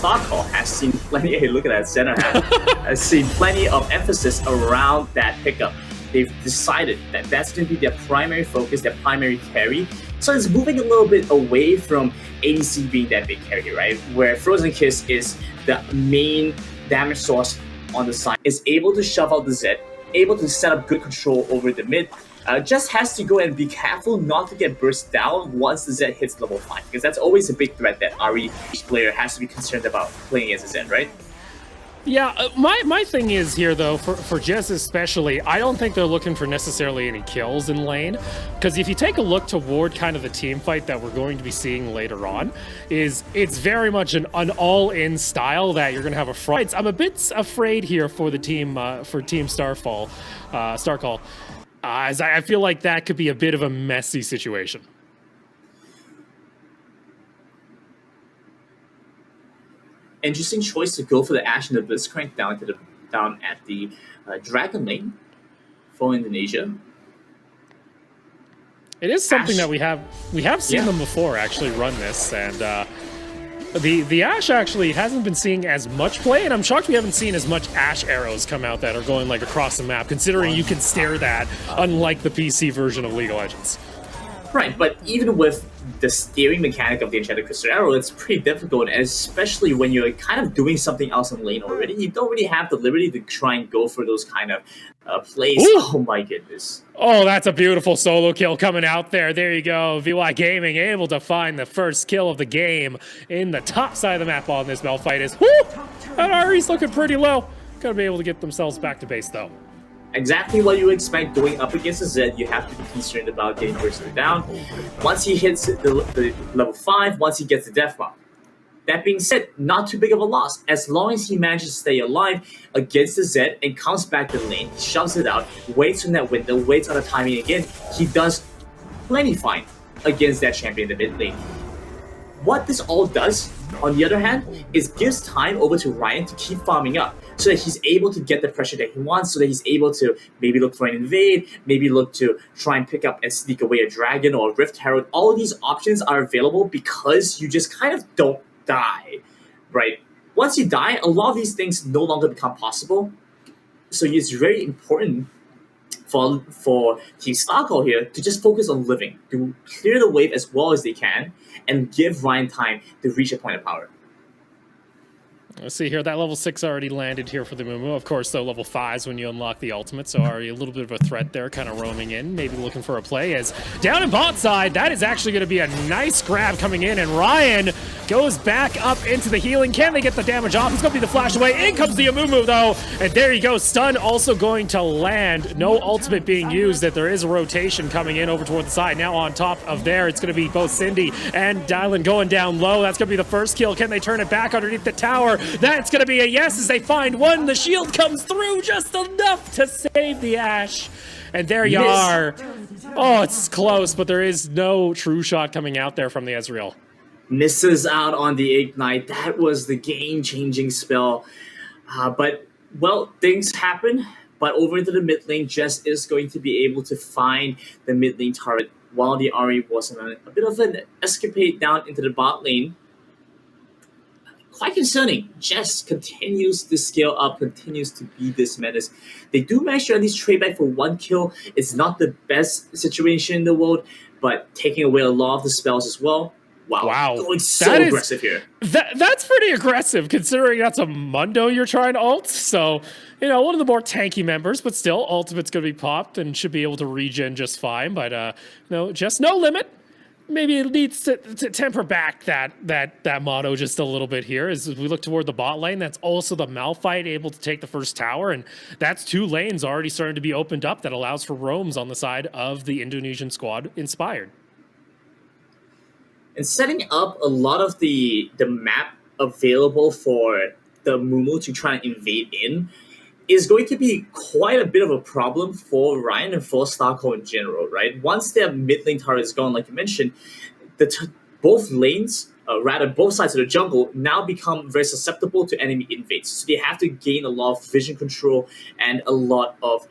Starcall has seen plenty. Hey, look at that center half. Has seen plenty of emphasis around that pickup. They've decided that that's going to be their primary focus, their primary carry. So it's moving a little bit away from ADC being that big carry, right? Where Frozen Kiss is the main damage source on the side, is able to shove out the Z, able to set up good control over the mid. Just has to go and be careful not to get burst down once the Z hits level 5, because that's always a big threat that RE player has to be concerned about playing as a Z, right? Yeah, my thing is here, though, for Jess especially, I don't think they're looking for necessarily any kills in lane, because if you take a look toward kind of the team fight that we're going to be seeing later on, it's very much an all-in style that you're going to have a front. I'm a bit afraid here for the team, for Team Starcall, as I feel like that could be a bit of a messy situation. Interesting choice to go for the Ashe and the Blitzcrank down at the Dragon lane for Indonesia. It is something Ashe. that we have seen them before actually run this, and the Ashe actually hasn't been seeing as much play, and I'm shocked we haven't seen as much Ashe arrows come out that are going like across the map, considering you can stare that, unlike the PC version of League of Legends. Right, but even with the steering mechanic of the Enchanted Crystal Arrow, it's pretty difficult, especially when you're kind of doing something else in lane already. You don't really have the liberty to try and go for those kind of plays. Ooh. Oh my goodness. Oh, that's a beautiful solo kill coming out there. There you go. VY Gaming able to find the first kill of the game in the top side of the map on this Malphite is. Woo! That RE's looking pretty low. Gotta be able to get themselves back to base, though. Exactly what you expect going up against a Z. You have to be concerned about getting bursted down. Once he hits the level 5, once he gets the death mark. That being said, not too big of a loss. As long as he manages to stay alive against the Z and comes back to the lane, he shoves it out, waits on that window, waits on the timing again, he does plenty fine against that champion in the mid lane. What this all does, on the other hand, is gives time over to Ryan to keep farming up, so that he's able to get the pressure that he wants, so that he's able to maybe look for an invade, maybe look to try and pick up and sneak away a dragon or a Rift Herald. All of these options are available because you just kind of don't die, right? Once you die, a lot of these things no longer become possible. So it's very important for Team Starcall here to just focus on living, to clear the wave as well as they can, and give Ryan time to reach a point of power. Let's see here, that level 6 already landed here for the Mumu. Of course, though, level 5s when you unlock the ultimate, so already a little bit of a threat there, kind of roaming in, maybe looking for a play. As down in bot side, that is actually going to be a nice grab coming in, and Ryan goes back up into the healing. Can they get the damage off? It's going to be the flash away. In comes the Amumu, though, and there you go. Stun also going to land. No ultimate being used, that there is a rotation coming in over toward the side. Now on top of there, it's going to be both Cindy and Dylan going down low. That's going to be the first kill. Can they turn it back underneath the tower? That's going to be a yes as they find one. The shield comes through just enough to save the Ashe. And there you are. Oh, it's close, but there is no true shot coming out there from the Ezreal. Misses out on the Ignite. That was the game-changing spell. But, well, things happen. But over into the mid lane, Jess is going to be able to find the mid lane turret while the RE was on a bit of an escapade down into the bot lane. Quite concerning. Jess continues to scale up, continues to be this menace. They do manage to at least trade back for 1 kill. It's not the best situation in the world, but taking away a lot of the spells as well. Wow. Going so aggressive here. That's pretty aggressive, considering that's a Mundo you're trying to ult. So, you know, one of the more tanky members, but still, ultimate's going to be popped and should be able to regen just fine. But, no, just no limit. Maybe it needs to temper back that motto just a little bit here as we look toward the bot lane. That's also the Malphite able to take the first tower, and that's 2 lanes already starting to be opened up that allows for roams on the side of the Indonesian squad Inspired. And setting up a lot of the map available for the Mumu to try and invade in is going to be quite a bit of a problem for Ryan and for Starcall in general, right? Once their mid lane turret is gone, like you mentioned, both lanes, rather both sides of the jungle, now become very susceptible to enemy invades. So they have to gain a lot of vision control and a lot of,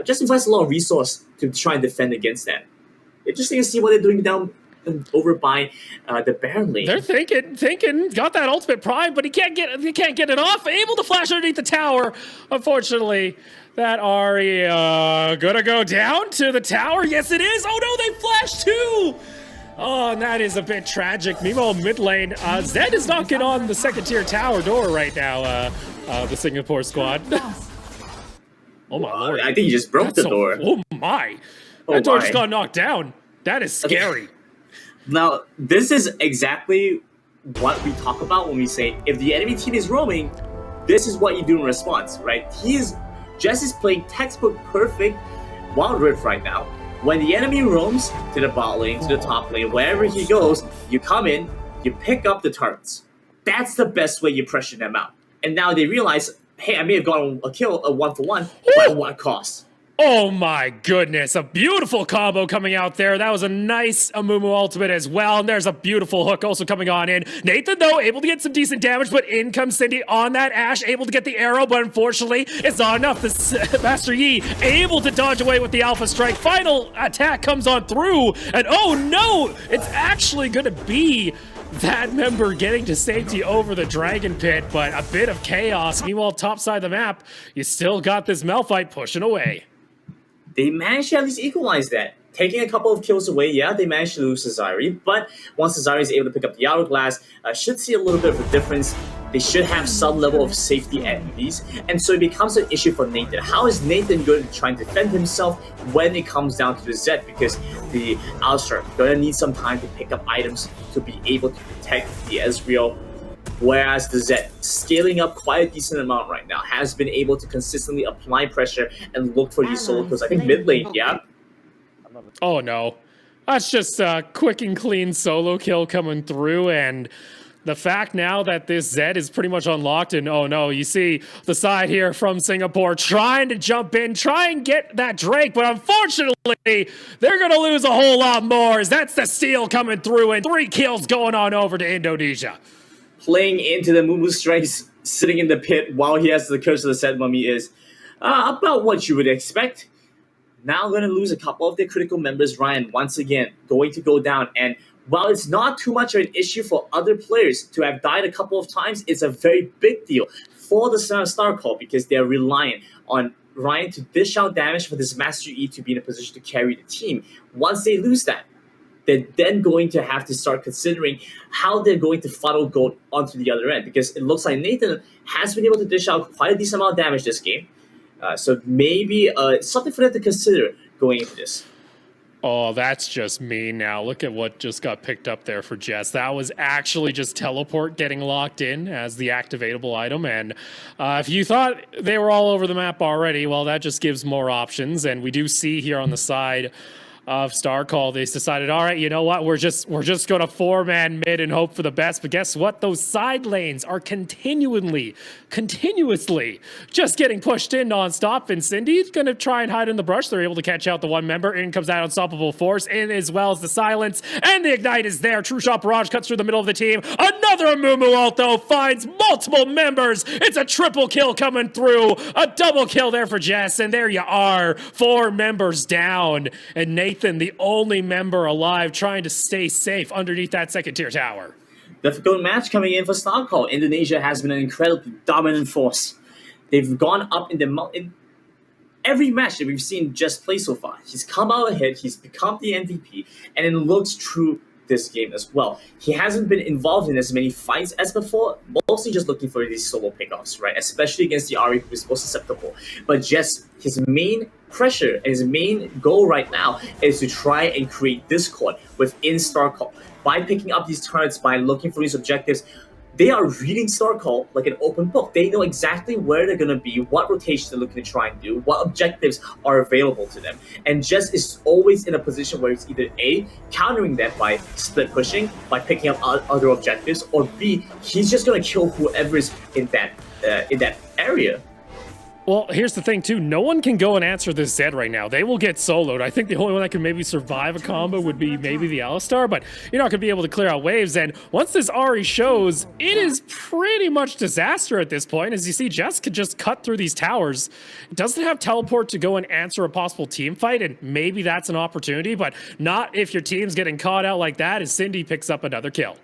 just invest a lot of resource to try and defend against that. Interesting to see what they're doing down over by the Baron lane. They're thinking, got that ultimate prime, but he can't get it off. Able to flash underneath the tower. Unfortunately, that Ahri gonna go down to the tower. Yes, it is. Oh no, they flashed too. Oh, and that is a bit tragic. Meanwhile, mid lane, Zed is knocking on the second tier tower door right now. The Singapore squad. Oh my lord! I think he just broke the door. Oh my! That door just got knocked down. That is scary. Now, this is exactly what we talk about when we say if the enemy team is roaming, this is what you do in response, right? Jess is playing textbook perfect Wild Rift right now. When the enemy roams to the bot lane, to the top lane, wherever he goes, you come in, you pick up the turrets. That's the best way you pressure them out. And now they realize, hey, I may have gotten a kill, a 1-for-1, but at what cost? Oh my goodness, a beautiful combo coming out there. That was a nice Amumu ultimate as well, and there's a beautiful hook also coming on in. Nathan, though, able to get some decent damage, but in comes Cindy on that Ashe, able to get the arrow, but unfortunately, it's not enough. The Master Yi able to dodge away with the Alpha Strike. Final attack comes on through, and oh no, it's actually going to be that member getting to safety over the Dragon Pit, but a bit of chaos. Meanwhile, top side of the map, you still got this Malphite pushing away. They managed to at least equalize that. Taking a couple of kills away, yeah, they managed to lose Cesari, but once Cesari is able to pick up the Hourglass, should see a little bit of a difference. They should have some level of safety at least, and so it becomes an issue for Nathan. How is Nathan going to try and defend himself when it comes down to the Zed? Because the Alistar going to need some time to pick up items to be able to protect the Ezreal. Whereas the Zed, scaling up quite a decent amount right now, has been able to consistently apply pressure and look for these solo kills. I think mid lane, yeah. Oh no, that's just a quick and clean solo kill coming through, and the fact now that this Zed is pretty much unlocked, and oh no, you see the side here from Singapore trying to jump in, try and get that Drake, but unfortunately, they're gonna lose a whole lot more, as that's the steal coming through, and 3 kills going on over to Indonesia. Playing into the Mumu strikes, sitting in the pit while he has the Curse of the Set Mummy is about what you would expect. Now going to lose a couple of their critical members. Ryan, once again, going to go down. And while it's not too much of an issue for other players to have died a couple of times, it's a very big deal for the Starcall because they're reliant on Ryan to dish out damage for this Master E to be in a position to carry the team. Once they lose that, they're then going to have to start considering how they're going to funnel gold onto the other end, because it looks like Nathan has been able to dish out quite a decent amount of damage this game. So maybe something for them to consider going into this. Oh, that's just mean now. Look at what just got picked up there for Jess. That was actually just teleport getting locked in as the activatable item. And if you thought they were all over the map already, well, that just gives more options. And we do see here on the side of Starcall, they decided, all right, you know what, we're just going to 4-man mid and hope for the best. But guess what? Those side lanes are continuously just getting pushed in nonstop. And Cindy's going to try and hide in the brush. They're able to catch out the one member. In comes that unstoppable force, in as well as the silence, and the ignite is there. True Shot Barrage cuts through the middle of the team. Another Mumu ult though finds multiple members. It's a triple kill coming through. A double kill there for Jess, and there you are, 4 members down, and Nathan, the only member alive, trying to stay safe underneath that second tier tower. Difficult match coming in for Starcall. Indonesia has been an incredibly dominant force. They've gone up in every match that we've seen Jess play so far. He's come out ahead, he's become the MVP, and it looks true this game as well. He hasn't been involved in as many fights as before, mostly just looking for these solo pickoffs, right? Especially against the Ahri, who is most susceptible. But just his main pressure and his main goal right now is to try and create discord within Starcall by picking up these turrets, by looking for these objectives. They are reading Starcall like an open book. They know exactly where they're going to be, what rotations they're looking to try and do, what objectives are available to them. And Jess is always in a position where it's either A, countering them by split pushing, by picking up other objectives, or B, he's just going to kill whoever is in that area. Well, here's the thing, too. No one can go and answer this Zed right now. They will get soloed. I think the only one that can maybe survive a combo would be maybe the Alistar, but you're not going to be able to clear out waves. And once this Ahri shows, it is pretty much disaster at this point. As you see, Jess could just cut through these towers. It doesn't have teleport to go and answer a possible team fight, and maybe that's an opportunity, but not if your team's getting caught out like that as Cindy picks up another kill.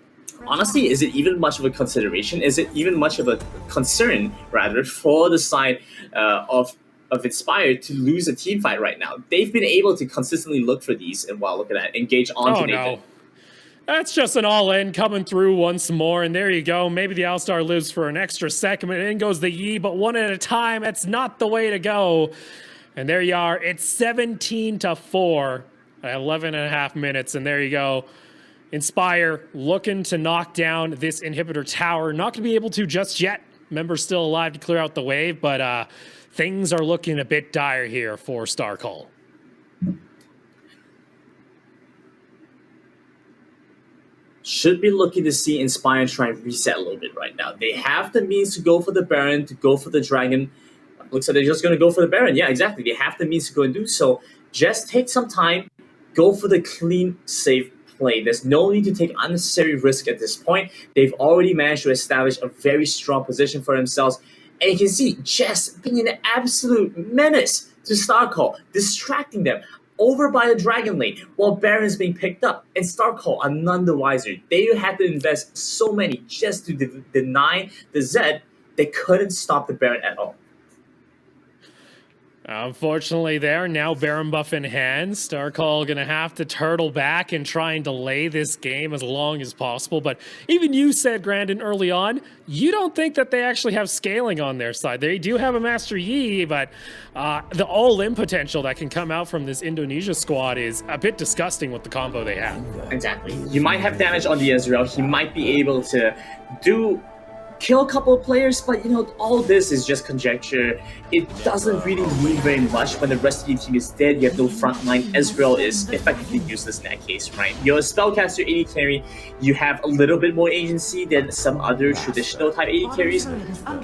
Honestly, is it even much of a consideration? Is it even much of a concern, rather, for the side of Inspired to lose a team fight right now? They've been able to consistently look for these, and wow, look at that, engage onto Nathan. No. That's just an all-in coming through once more, and there you go. Maybe the Alistar lives for an extra second, and in goes the Yi, but one at a time. That's not the way to go. And there you are. It's 17-4 at 11.5 minutes, and there you go. Inspire looking to knock down this inhibitor tower. Not going to be able to just yet. Members still alive to clear out the wave, but things are looking a bit dire here for Starcall. Should be looking to see Inspire try and reset a little bit right now. They have the means to go for the Baron, to go for the Dragon. Looks like they're just going to go for the Baron. Yeah, exactly. They have the means to go and do so. Just take some time. Go for the clean, safe play. There's no need to take unnecessary risk at this point. They've already managed to establish a very strong position for themselves. And you can see Jess being an absolute menace to Starcall, distracting them over by the Dragon lane while Baron is being picked up. And Starcall are none the wiser. They had to invest so many just to deny the Zed. They couldn't stop the Baron at all. Unfortunately there, now Baron buff in hand. Starcall gonna have to turtle back and try and delay this game as long as possible. But even you said, Grandin, early on, you don't think that they actually have scaling on their side. They do have a Master Yi, but the all-in potential that can come out from this Indonesia squad is a bit disgusting with the combo they have. Exactly. You might have damage on the Ezreal. He might be able to kill a couple of players, but all this is just conjecture. It doesn't really mean very much when the rest of your team is dead. You have no frontline. Ezreal is effectively useless in that case, right? You're a spellcaster AD carry. You have a little bit more agency than some other traditional type AD carries,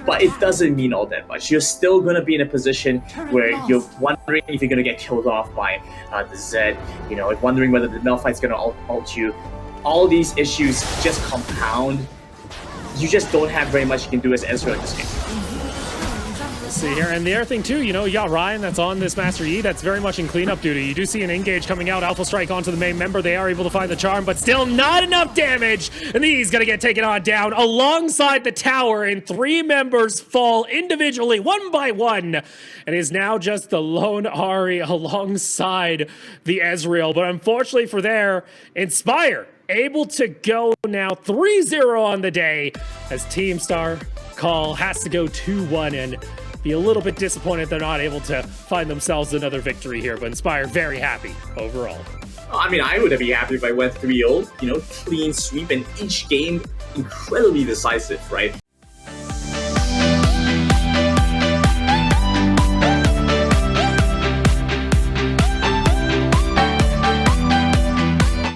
but it doesn't mean all that much. You're still going to be in a position where you're wondering if you're going to get killed off by the Zed, wondering whether the Malphite's going to ult you. All these issues just compound. You just don't have very much you can do as Ezreal in this game. Let's see here, and the other thing too, you got Ryan that's on this Master Yi that's very much in cleanup duty. You do see an engage coming out, Alpha Strike onto the main member. They are able to find the charm, but still not enough damage. And he's gonna get taken on down alongside the tower, and 3 members fall individually, one by one. And it is now just the lone Ahri alongside the Ezreal. But unfortunately for their Inspire, able to go now 3-0 on the day as Team Starcall has to go 2-1 and be a little bit disappointed they're not able to find themselves another victory here, but Inspire very happy overall. I mean, I would be happy if I went 3-0, clean sweep, and each game incredibly decisive, right?